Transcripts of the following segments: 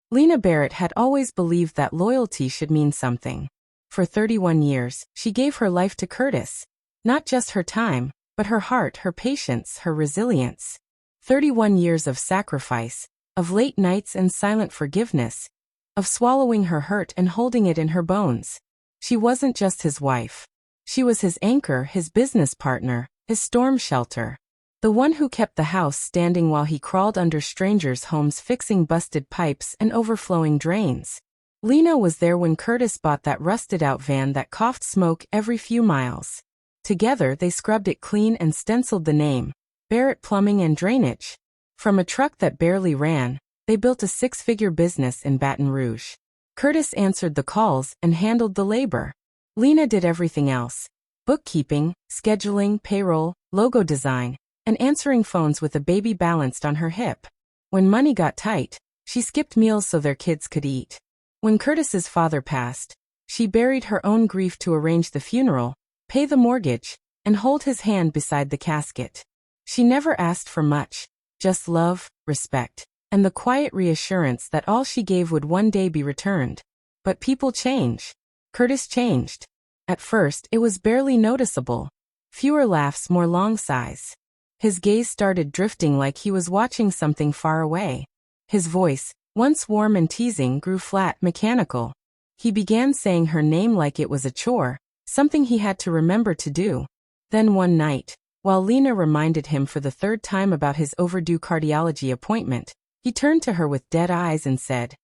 Lena Barrett had always believed that loyalty should mean something. For 31 years, she gave her life to Curtis. Not just her time, but her heart, her patience, her resilience. 31 years of sacrifice, of late nights and silent forgiveness, of swallowing her hurt and holding it in her bones. She wasn't just his wife. She was his anchor, his business partner, his storm shelter. The one who kept the house standing while he crawled under strangers' homes fixing busted pipes and overflowing drains. Lena was there when Curtis bought that rusted-out van that coughed smoke every few miles. Together they scrubbed it clean and stenciled the name, Barrett Plumbing and Drainage. From a truck that barely ran, they built a six-figure business in Baton Rouge. Curtis answered the calls and handled the labor. Lena did everything else: bookkeeping, scheduling, payroll, logo design, and answering phones with a baby balanced on her hip. When money got tight, she skipped meals so their kids could eat. When Curtis's father passed, she buried her own grief to arrange the funeral, pay the mortgage, and hold his hand beside the casket. She never asked for much, just love, respect, and the quiet reassurance that all she gave would one day be returned. But people change. Curtis changed. At first, it was barely noticeable. Fewer laughs, more long sighs. His gaze started drifting like he was watching something far away. His voice, once warm and teasing, grew flat, mechanical. He began saying her name like it was a chore, something he had to remember to do. Then one night, while Lena reminded him for the third time about his overdue cardiology appointment, he turned to her with dead eyes and said,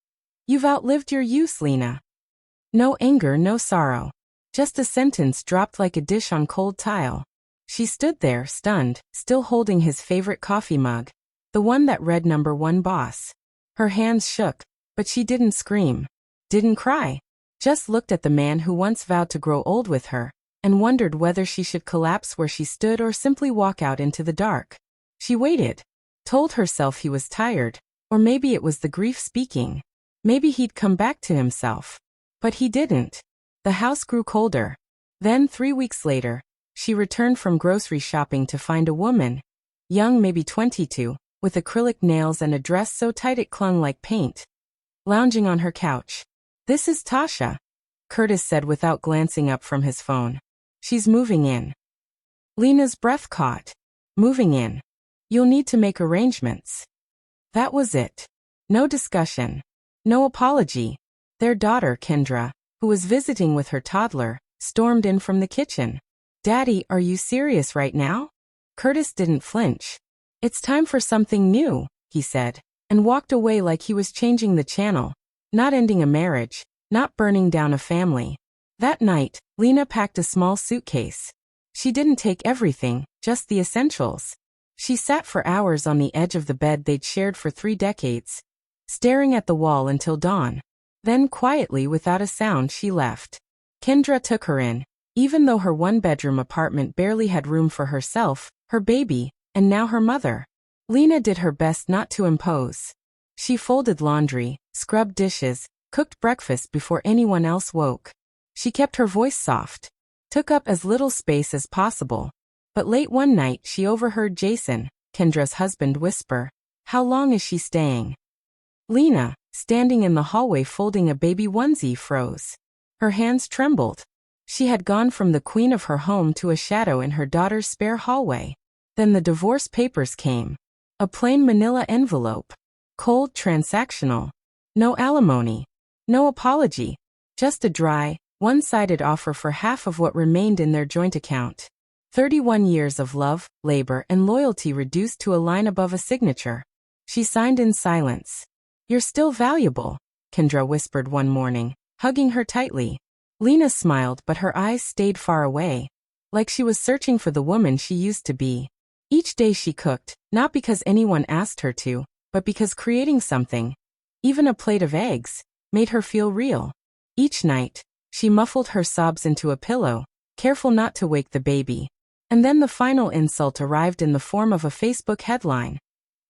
"You've outlived your use, Lena." No anger, no sorrow. Just a sentence dropped like a dish on cold tile. She stood there, stunned, still holding his favorite coffee mug, the one that read "Number 1 Boss." Her hands shook, but she didn't scream, didn't cry, just looked at the man who once vowed to grow old with her, and wondered whether she should collapse where she stood or simply walk out into the dark. She waited, told herself he was tired, or maybe it was the grief speaking. Maybe he'd come back to himself. But he didn't. The house grew colder. Then 3 weeks later, she returned from grocery shopping to find a woman, young, maybe 22, with acrylic nails and a dress so tight it clung like paint, lounging on her couch. "This is Tasha," Curtis said without glancing up from his phone. "She's moving in." Lena's breath caught. Moving in. You'll need to make arrangements. That was it. No discussion. No apology. Their daughter, Kendra, who was visiting with her toddler, stormed in from the kitchen. "Daddy, are you serious right now?" Curtis didn't flinch. "It's time for something new," he said, and walked away like he was changing the channel, not ending a marriage, not burning down a family. That night, Lena packed a small suitcase. She didn't take everything, just the essentials. She sat for hours on the edge of the bed they'd shared for 3 decades, staring at the wall until dawn. Then quietly, without a sound, she left. Kendra took her in, even though her one-bedroom apartment barely had room for herself, her baby, and now her mother. Lena did her best not to impose. She folded laundry, scrubbed dishes, cooked breakfast before anyone else woke. She kept her voice soft, took up as little space as possible. But late one night she overheard Jason, Kendra's husband, whisper, "How long is she staying?" Lena, standing in the hallway folding a baby onesie, froze. Her hands trembled. She had gone from the queen of her home to a shadow in her daughter's spare hallway. Then the divorce papers came. A plain manila envelope. Cold, transactional. No alimony. No apology. Just a dry, one-sided offer for half of what remained in their joint account. 31 years of love, labor, and loyalty reduced to a line above a signature. She signed in silence. "You're still valuable," Kendra whispered one morning, hugging her tightly. Lena smiled, but her eyes stayed far away, like she was searching for the woman she used to be. Each day she cooked, not because anyone asked her to, but because creating something, even a plate of eggs, made her feel real. Each night, she muffled her sobs into a pillow, careful not to wake the baby. And then the final insult arrived in the form of a Facebook headline.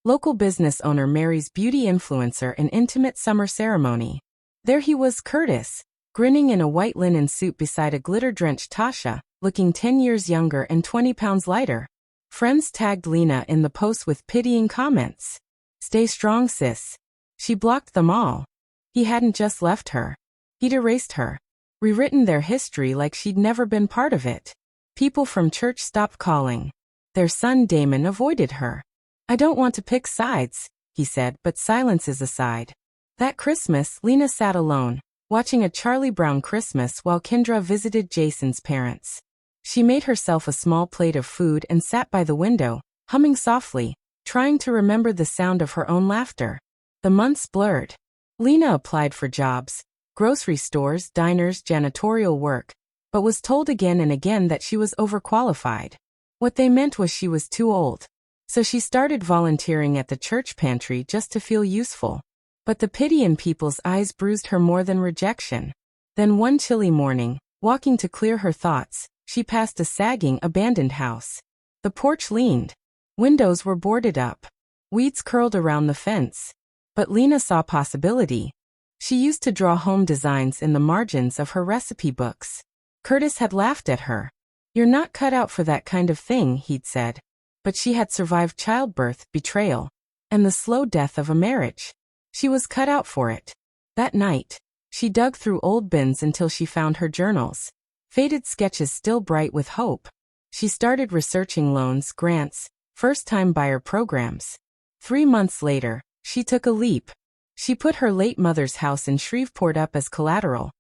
Local business owner marries beauty influencer in intimate summer ceremony. There he was, Curtis, grinning in a white linen suit beside a glitter-drenched Tasha, looking 10 years younger and 20 pounds lighter. Friends tagged Lena in the post with pitying comments. "Stay strong, sis." She blocked them all. He hadn't just left her. He'd erased her. Rewritten their history like she'd never been part of it. People from church stopped calling. Their son Damon avoided her. "I don't want to pick sides," he said, but silence is a side. That Christmas, Lena sat alone, watching a Charlie Brown Christmas while Kendra visited Jason's parents. She made herself a small plate of food and sat by the window, humming softly, trying to remember the sound of her own laughter. The months blurred. Lena applied for jobs, grocery stores, diners, janitorial work, but was told again and again that she was overqualified. What they meant was she was too old. So she started volunteering at the church pantry just to feel useful. But the pity in people's eyes bruised her more than rejection. Then one chilly morning, walking to clear her thoughts, she passed a sagging, abandoned house. The porch leaned. Windows were boarded up. Weeds curled around the fence. But Lena saw possibility. She used to draw home designs in the margins of her recipe books. Curtis had laughed at her. "You're not cut out for that kind of thing," he'd said. But she had survived childbirth, betrayal, and the slow death of a marriage. She was cut out for it. That night, she dug through old bins until she found her journals. Faded sketches still bright with hope. She started researching loans, grants, first-time buyer programs. 3 months later, she took a leap. She put her late mother's house in Shreveport up as collateral.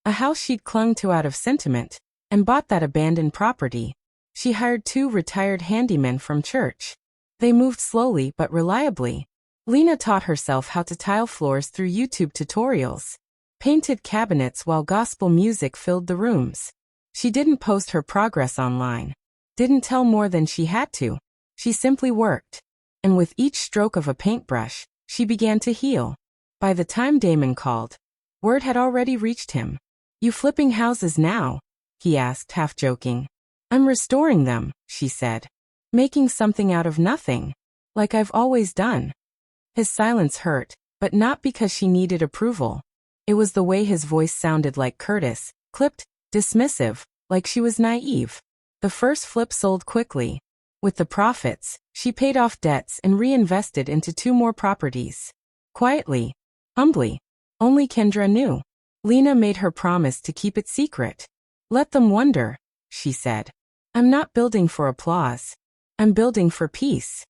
A house she'd clung to out of sentiment, and bought that abandoned property. She hired 2 retired handymen from church. They moved slowly but reliably. Lena taught herself how to tile floors through YouTube tutorials. Painted cabinets while gospel music filled the rooms. She didn't post her progress online. Didn't tell more than she had to. She simply worked. And with each stroke of a paintbrush, she began to heal. By the time Damon called, word had already reached him. "You flipping houses now?" he asked, half joking. "I'm restoring them," she said. "Making something out of nothing. Like I've always done." His silence hurt, but not because she needed approval. It was the way his voice sounded like Curtis, clipped, dismissive, like she was naive. The first flip sold quickly. With the profits, she paid off debts and reinvested into 2 more properties. Quietly, humbly. Only Kendra knew. Lena made her promise to keep it secret. "Let them wonder," she said. "I'm not building for applause. I'm building for peace."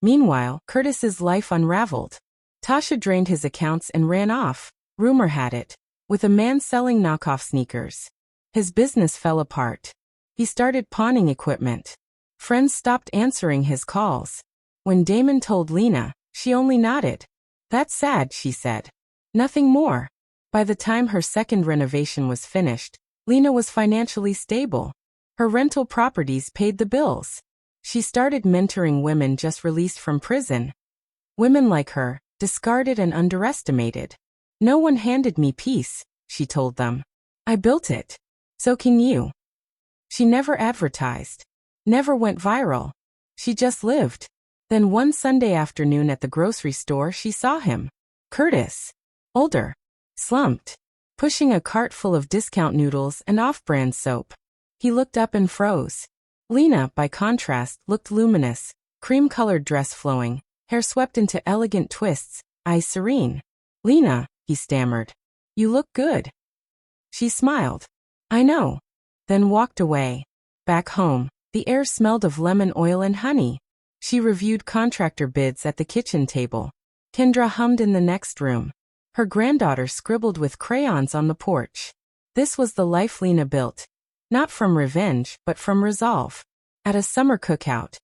Meanwhile, Curtis's life unraveled. Tasha drained his accounts and ran off, rumor had it, with a man selling knockoff sneakers. His business fell apart. He started pawning equipment. Friends stopped answering his calls. When Damon told Lena, she only nodded. "That's sad," she said. Nothing more. By the time her second renovation was finished, Lena was financially stable. Her rental properties paid the bills. She started mentoring women just released from prison. Women like her, discarded and underestimated. "No one handed me peace," she told them. "I built it. So can you." She never advertised. Never went viral. She just lived. Then one Sunday afternoon at the grocery store she saw him. Curtis. Older. Slumped. Pushing a cart full of discount noodles and off-brand soap. He looked up and froze. Lena, by contrast, looked luminous, cream-colored dress flowing, hair swept into elegant twists, eyes serene. "Lena," he stammered. "You look good." She smiled. "I know." Then walked away. Back home, the air smelled of lemon oil and honey. She reviewed contractor bids at the kitchen table. Kendra hummed in the next room. Her granddaughter scribbled with crayons on the porch. This was the life Lena built. Not from revenge, but from resolve. At a summer cookout,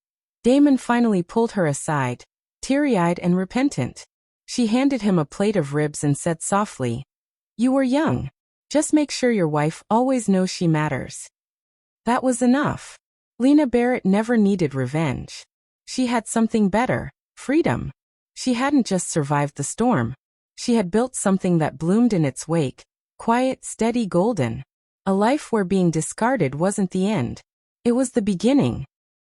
Damon finally pulled her aside, teary-eyed and repentant. She handed him a plate of ribs and said softly, "You were young. Just make sure your wife always knows she matters." That was enough. Lena Barrett never needed revenge. She had something better, freedom. She hadn't just survived the storm. She had built something that bloomed in its wake, quiet, steady, golden. A life where being discarded wasn't the end. It was the beginning.